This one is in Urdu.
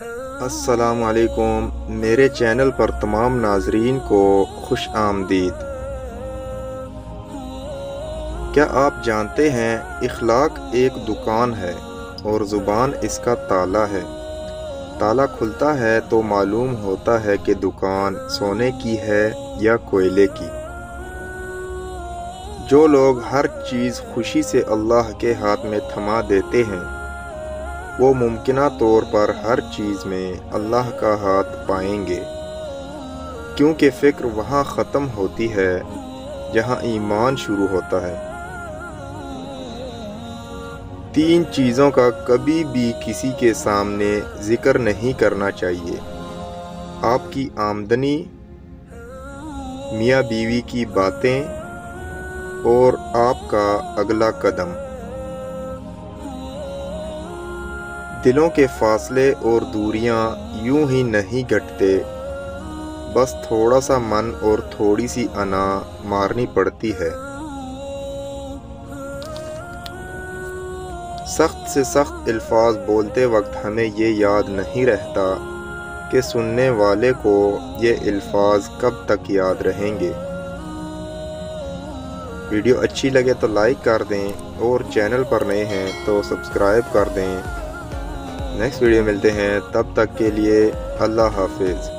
السلام علیکم، میرے چینل پر تمام ناظرین کو خوش آمدید۔ کیا آپ جانتے ہیں اخلاق ایک دکان ہے اور زبان اس کا تالا ہے۔ تالا کھلتا ہے تو معلوم ہوتا ہے کہ دکان سونے کی ہے یا کوئلے کی۔ جو لوگ ہر چیز خوشی سے اللہ کے ہاتھ میں تھما دیتے ہیں وہ ممکنہ طور پر ہر چیز میں اللہ کا ہاتھ پائیں گے، کیونکہ فکر وہاں ختم ہوتی ہے جہاں ایمان شروع ہوتا ہے۔ 3 چیزوں کا کبھی بھی کسی کے سامنے ذکر نہیں کرنا چاہیے: آپ کی آمدنی، میاں بیوی کی باتیں اور آپ کا اگلا قدم۔ دلوں کے فاصلے اور دوریاں یوں ہی نہیں گھٹتے، بس تھوڑا سا من اور تھوڑی سی انا مارنی پڑتی ہے۔ سخت سے سخت الفاظ بولتے وقت ہمیں یہ یاد نہیں رہتا کہ سننے والے کو یہ الفاظ کب تک یاد رہیں گے۔ ویڈیو اچھی لگے تو لائک کر دیں اور چینل پر نئے ہیں تو سبسکرائب کر دیں۔ نیکسٹ ویڈیو ملتے ہیں، تب تک کے لیے اللہ حافظ۔